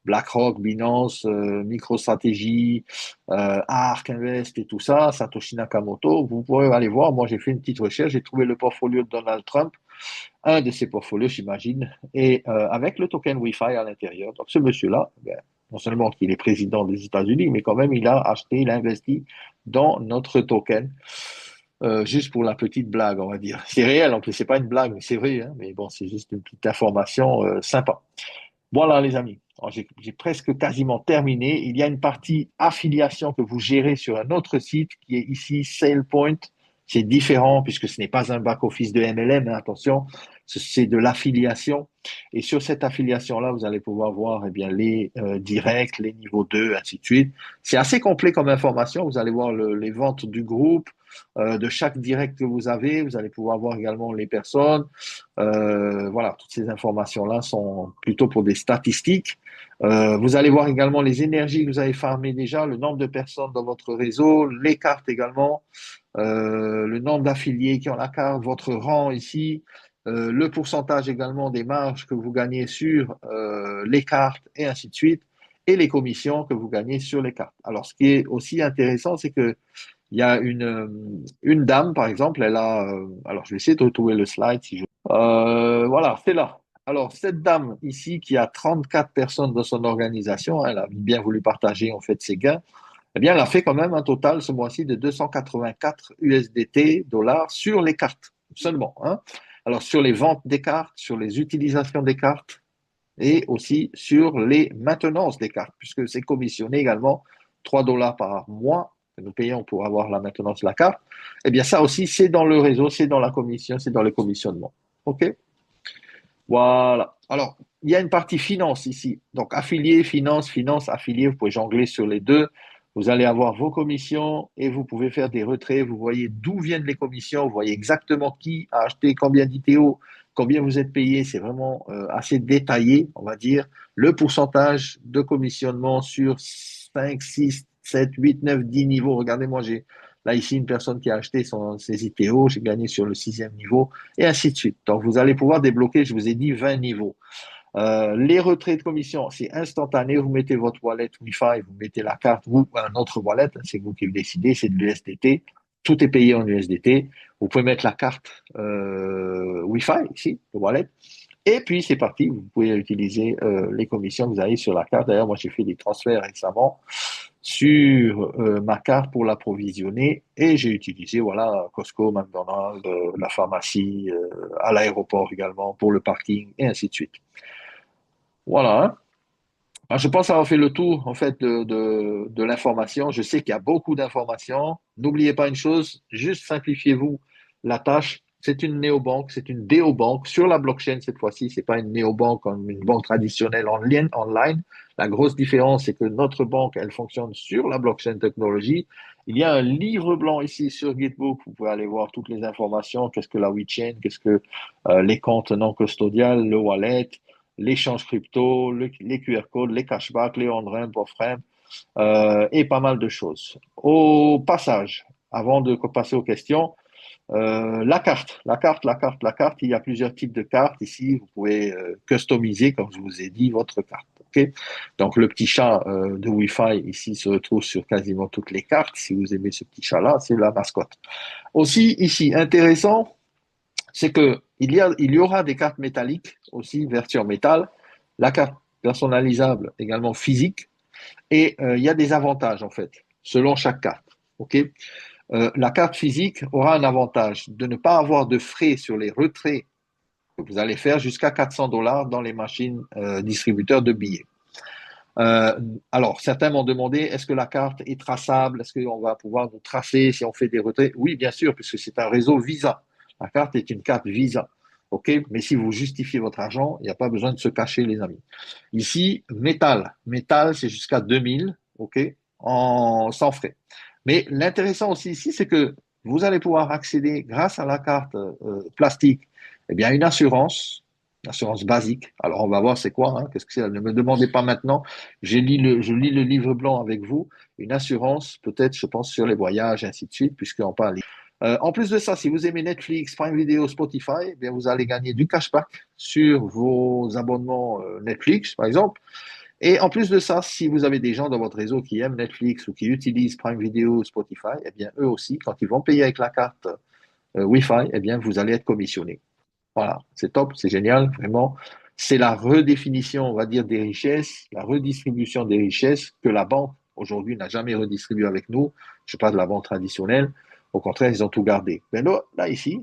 BlackRock, Binance, MicroStrategy, ARK Invest et tout ça, Satoshi Nakamoto. Vous pourrez aller voir. Moi, j'ai fait une petite recherche, j'ai trouvé le portfolio de Donald Trump, un de ses portfolios, j'imagine, et avec le token Wi-Fi à l'intérieur. Donc, ce monsieur-là, ben, non seulement qu'il est président des États-Unis, mais quand même, il a acheté, il a investi dans notre token. Juste pour la petite blague, on va dire. C'est réel, en plus, c'est pas une blague, mais c'est vrai, hein, mais bon, c'est juste une petite information sympa. Voilà, les amis. Alors, j'ai presque quasiment terminé. Il y a une partie affiliation que vous gérez sur un autre site qui est ici SailPoint. C'est différent puisque ce n'est pas un back-office de MLM, hein, attention, c'est de l'affiliation. Et sur cette affiliation-là, vous allez pouvoir voir eh bien, les directs, les niveaux 2, ainsi de suite. C'est assez complet comme information. Vous allez voir les ventes du groupe, de chaque direct que vous avez. Vous allez pouvoir voir également les personnes. Voilà, toutes ces informations-là sont plutôt pour des statistiques. Vous allez voir également les énergies que vous avez farmées déjà, le nombre de personnes dans votre réseau, les cartes également, le nombre d'affiliés qui ont la carte, votre rang ici, le pourcentage également des marges que vous gagnez sur les cartes et ainsi de suite, et les commissions que vous gagnez sur les cartes. Alors, ce qui est aussi intéressant, c'est que il y a une dame, par exemple, elle a, alors je vais essayer de retrouver le slide si je... voilà, c'est là. Alors, cette dame ici qui a 34 personnes dans son organisation, elle a bien voulu partager en fait ses gains, eh bien, elle a fait quand même un total ce mois-ci de 284 USDT dollars sur les cartes seulement, hein. Alors, sur les ventes des cartes, sur les utilisations des cartes et aussi sur les maintenances des cartes, puisque c'est commissionné également 3 dollars par mois que nous payons pour avoir la maintenance de la carte. Eh bien, ça aussi, c'est dans le réseau, c'est dans la commission, c'est dans le commissionnement. OK? Voilà. Alors, il y a une partie finance ici. Donc, affilié, finance, finance, affilié, vous pouvez jongler sur les deux. Vous allez avoir vos commissions et vous pouvez faire des retraits. Vous voyez d'où viennent les commissions. Vous voyez exactement qui a acheté, combien d'ITO, combien vous êtes payé. C'est vraiment assez détaillé, on va dire. Le pourcentage de commissionnement sur 5, 6, 7, 8, 9, 10 niveaux. Regardez, moi, j'ai là ici une personne qui a acheté ses ITO. J'ai gagné sur le sixième niveau et ainsi de suite. Donc, vous allez pouvoir débloquer, je vous ai dit, 20 niveaux. Les retraits de commission, c'est instantané. Vous mettez votre wallet Wi-Fi, vous mettez la carte, ou un autre wallet, c'est vous qui le décidez, c'est de l'USDT. Tout est payé en USDT. Vous pouvez mettre la carte Wi-Fi ici, le wallet. Et puis, c'est parti. Vous pouvez utiliser les commissions que vous avez sur la carte. D'ailleurs, moi, j'ai fait des transferts récemment sur ma carte pour l'approvisionner et j'ai utilisé voilà Costco, McDonald's, la pharmacie, à l'aéroport également pour le parking et ainsi de suite. Voilà, hein. Alors, je pense avoir fait le tour en fait de l'information. Je sais qu'il y a beaucoup d'informations. N'oubliez pas une chose, juste simplifiez-vous la tâche. C'est une néobanque, c'est une déobanque sur la blockchain cette fois-ci. C'est pas une néobanque comme une banque traditionnelle en ligne, online. La grosse différence, c'est que notre banque, elle fonctionne sur la blockchain technologie. Il y a un livre blanc ici sur Gitbook. Vous pouvez aller voir toutes les informations. Qu'est-ce que la WeChain? Qu'est-ce que les comptes non custodiales, le wallet, l'échange crypto, les QR codes, les cashbacks, les on-ramp, off-ramp, et pas mal de choses. Au passage, avant de passer aux questions, la carte, il y a plusieurs types de cartes. Ici, vous pouvez customiser, comme je vous ai dit, votre carte. Okay. Donc, le petit chat de Wi-Fi ici se retrouve sur quasiment toutes les cartes. Si vous aimez ce petit chat-là, c'est la mascotte. Aussi, ici, intéressant, c'est que il y aura des cartes métalliques aussi, version métal, la carte personnalisable également physique, et il y a des avantages en fait, selon chaque carte. Ok, la carte physique aura un avantage de ne pas avoir de frais sur les retraits que vous allez faire jusqu'à 400 dollars dans les machines distributeurs de billets. Euh, alors, certains m'ont demandé, est-ce que la carte est traçable? Est-ce qu'on va pouvoir nous tracer si on fait des retraits? Oui, bien sûr, puisque c'est un réseau Visa. La carte est une carte Visa. OK? Mais si vous justifiez votre argent, il n'y a pas besoin de se cacher, les amis. Ici, métal. Métal, c'est jusqu'à 2000, OK? Sans frais. Mais l'intéressant aussi ici, c'est que vous allez pouvoir accéder, grâce à la carte plastique, eh bien, une assurance basique. Alors, on va voir c'est quoi, hein, qu'est-ce que c'est. Ne me demandez pas maintenant. Je lis le livre blanc avec vous. Une assurance, peut-être, je pense, sur les voyages, ainsi de suite, puisqu'on parle. En plus de ça, si vous aimez Netflix, Prime Video, Spotify, eh bien, vous allez gagner du cashback sur vos abonnements Netflix, par exemple. Et en plus de ça, si vous avez des gens dans votre réseau qui aiment Netflix ou qui utilisent Prime Video, Spotify, eh bien, eux aussi, quand ils vont payer avec la carte Wi-Fi, eh bien, vous allez être commissionné. Voilà, c'est top, c'est génial, vraiment. c'est la redéfinition, on va dire, des richesses, la redistribution des richesses que la banque, aujourd'hui, n'a jamais redistribué avec nous. Je parle de la banque traditionnelle. Au contraire, ils ont tout gardé. Mais là ici,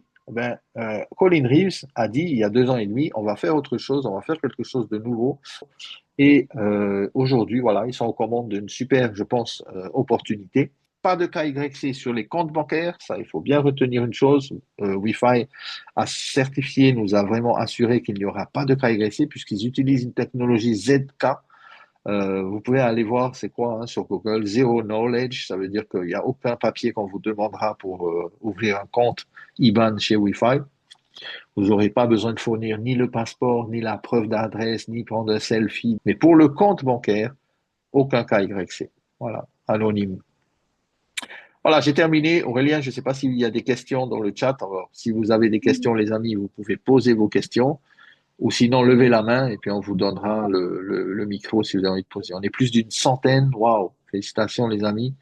Colin Reeves a dit, il y a 2 ans et demi, on va faire autre chose, on va faire quelque chose de nouveau. Et aujourd'hui, voilà, ils sont aux commandes d'une super, je pense, opportunité. Pas de KYC sur les comptes bancaires, ça, il faut bien retenir une chose. Wi-Fi a certifié, nous a vraiment assuré qu'il n'y aura pas de KYC puisqu'ils utilisent une technologie ZK. Vous pouvez aller voir, c'est quoi hein, sur Google, Zero Knowledge, ça veut dire qu'il n'y a aucun papier qu'on vous demandera pour ouvrir un compte IBAN chez Wi-Fi. Vous n'aurez pas besoin de fournir ni le passeport, ni la preuve d'adresse, ni prendre un selfie. Mais pour le compte bancaire, aucun KYC. Voilà, anonyme. Voilà, j'ai terminé. Aurélien, je ne sais pas s'il y a des questions dans le chat. Alors, si vous avez des questions, les amis, vous pouvez poser vos questions. Ou sinon, levez la main et puis on vous donnera le micro si vous avez envie de poser. On est plus d'une centaine. Waouh! Félicitations, les amis.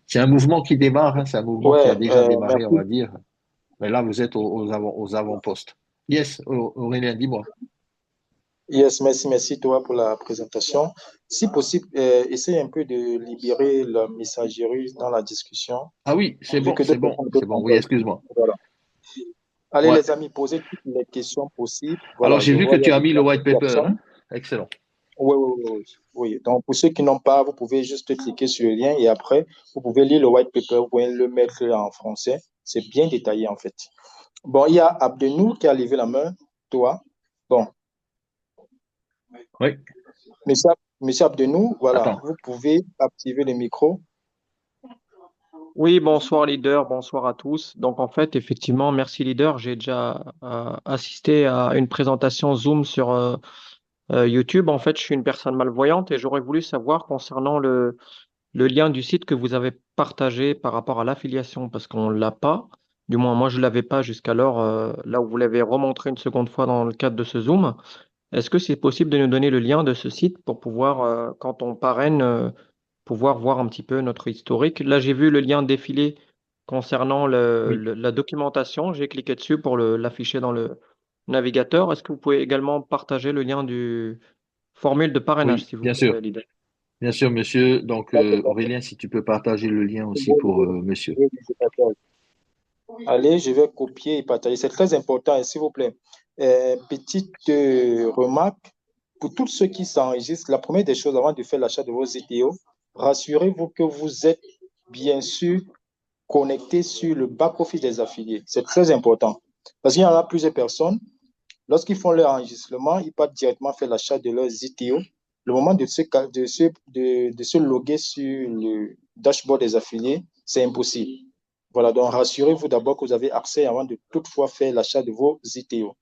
C'est un mouvement qui démarre. Hein, c'est un mouvement qui a Ouais, déjà démarré, on merci. va dire. Mais là, vous êtes aux avant-postes. Yes, Aurélien, dis-moi. Yes, merci toi pour la présentation. Si possible, essaye un peu de libérer la messagerie dans la discussion, Ah oui, vu que c'est d'autres bon, personnes c'est peuvent bon. Oui, comprendre. excuse-moi. Voilà. Allez, Ouais. les amis, posez toutes les questions possibles. Alors, Voilà, j'ai je vu que vois, il y tu a as mis le déjà white une paper, hein? personne. Excellent. Oui, oui, oui, oui. Oui. Donc, pour ceux qui n'ont pas, vous pouvez juste cliquer sur le lien et après, vous pouvez lire le white paper, vous pouvez le mettre en français. C'est bien détaillé, en fait. Bon, il y a Abdenou qui a levé la main. Toi. Bon, Oui. monsieur, monsieur Abdenou, voilà, Attends. vous pouvez activer le micro. Oui, bonsoir leader, bonsoir à tous. Donc en fait, effectivement, merci leader. J'ai déjà assisté à une présentation Zoom sur YouTube. En fait, je suis une personne malvoyante et j'aurais voulu savoir concernant le lien du site que vous avez partagé par rapport à l'affiliation parce qu'on l'a pas. Du moins, moi, je l'avais pas jusqu'alors, là où vous l'avez remontré une seconde fois dans le cadre de ce Zoom. Est-ce que c'est possible de nous donner le lien de ce site pour pouvoir, quand on parraine, pouvoir voir un petit peu notre historique? Là, j'ai vu le lien défiler concernant Oui. la documentation. J'ai cliqué dessus pour l'afficher dans le navigateur. Est-ce que vous pouvez également partager le lien du formule de parrainage, Oui, s'il vous bien plaît, sûr. leader? Bien sûr, monsieur. Donc, D'accord, d'accord. Aurélien, si tu peux partager le lien Oui, aussi oui, pour oui. monsieur. Oui, oui, je partage. Allez, je vais copier et partager. C'est très important, et s'il vous plaît. Petite remarque, pour tous ceux qui s'enregistrent, la première des choses avant de faire l'achat de vos vidéos, rassurez-vous que vous êtes bien sûr connecté sur le back-office des affiliés. C'est très important. Parce qu'il y en a plusieurs personnes, lorsqu'ils font leur enregistrement, ils partent directement faire l'achat de leurs ITO. Le moment de se loguer sur le dashboard des affiliés, c'est impossible. Voilà, donc rassurez-vous d'abord que vous avez accès avant de toutefois faire l'achat de vos ITO.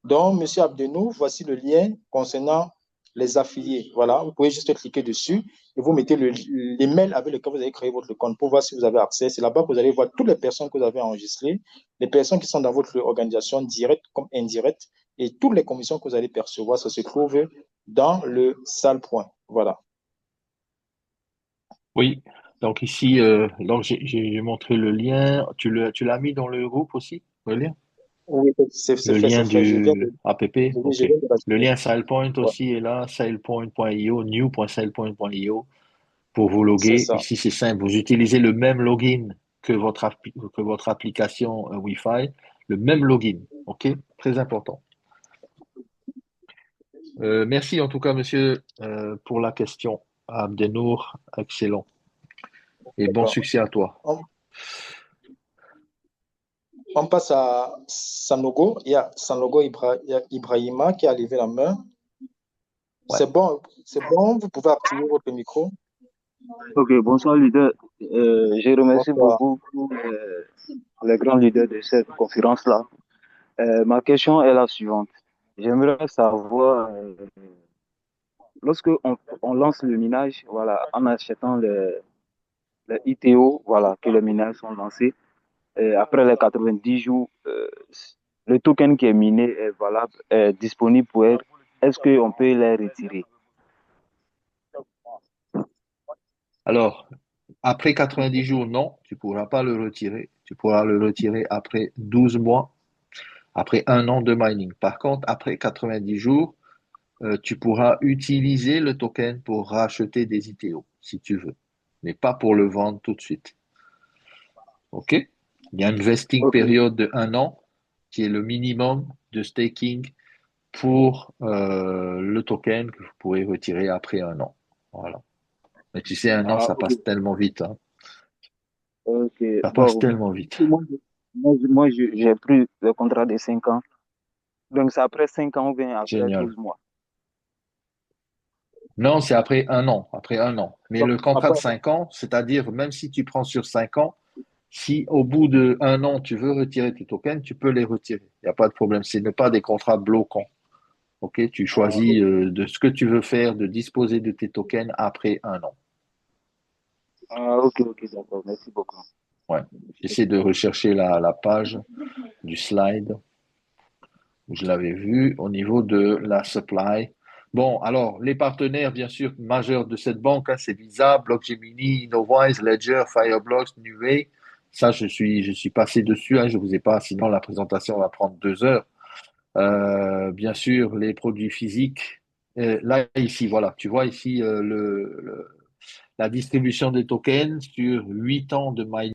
Donc, Monsieur Abdenou, voici le lien concernant les affiliés. Voilà, vous pouvez juste cliquer dessus et vous mettez l'email avec lequel vous avez créé votre compte pour voir si vous avez accès. C'est là-bas que vous allez voir toutes les personnes que vous avez enregistrées, les personnes qui sont dans votre organisation directe comme indirecte et toutes les commissions que vous allez percevoir. Ça se trouve dans le sale point. Voilà. Oui. Donc ici, donc j'ai montré le lien. Tu l'as mis dans le groupe aussi, le lien? Oui, Le c'est lien fait. du app. Je OK. viens de Le rajouter. lien SilePoint Ouais, aussi est là, silepoint.io, new.silepoint.io pour vous c'est loguer. ça. Ici, c'est simple. Vous utilisez le même login que votre application Wi-Fi, le même login. OK? Très important. Merci en tout cas, monsieur, pour la question. Abdenour, excellent. Et bon D'accord. succès à toi. On, on passe à Sanogo. Il y a Sanogo il y a Ibrahima qui a levé la main. Ouais. C'est bon, vous pouvez activer votre micro. Ok, bonsoir leader. Je remercie Bonsoir. beaucoup les grands leaders de cette conférence-là. Ma question est la suivante. J'aimerais savoir, lorsque on lance le minage, voilà, en achetant les ITO, voilà, que les minages sont lancés, après les 90 jours, le token qui est miné est valable, est disponible pour être. Est-ce qu'on peut les retirer? Alors, après 90 jours, non, tu ne pourras pas le retirer. Tu pourras le retirer après 12 mois, après 1 an de mining. Par contre, après 90 jours, tu pourras utiliser le token pour racheter des ITO, si tu veux, mais pas pour le vendre tout de suite. OK? Il y a une vesting Ok. période de 1 an, qui est le minimum de staking pour le token que vous pourrez retirer après 1 an. Voilà. Mais tu sais, 1 an, Ah, ça ok. passe tellement vite, hein. Ok. Ça passe Bon, tellement vite. j'ai pris le contrat de 5 ans. Donc, c'est après 5 ans ou bien après Génial. 12 mois. Non, c'est après 1 an. Après 1 an. Mais Donc, le contrat de après, 5 ans, c'est-à-dire même si tu prends sur 5 ans, si au bout de 1 an, tu veux retirer tes tokens, tu peux les retirer. Il n'y a pas de problème. Ce n'est pas des contrats bloquants. OK? Tu ah, choisis de ce que tu veux faire, de disposer de tes tokens après 1 an. ok, ok, d'accord. Merci beaucoup. Ouais. J'essaie de rechercher la page du slide où je l'avais vu au niveau de la supply. Bon, alors, les partenaires, bien sûr, majeurs de cette banque, hein, c'est Visa, Blockgemini, Innovise, Ledger, Fireblocks, Nuvei. Ça, je suis passé dessus, hein, je ne vous ai pas, sinon la présentation va prendre 2 heures. Bien sûr, les produits physiques. Là, ici, voilà, tu vois ici la distribution des tokens sur 8 ans de mining.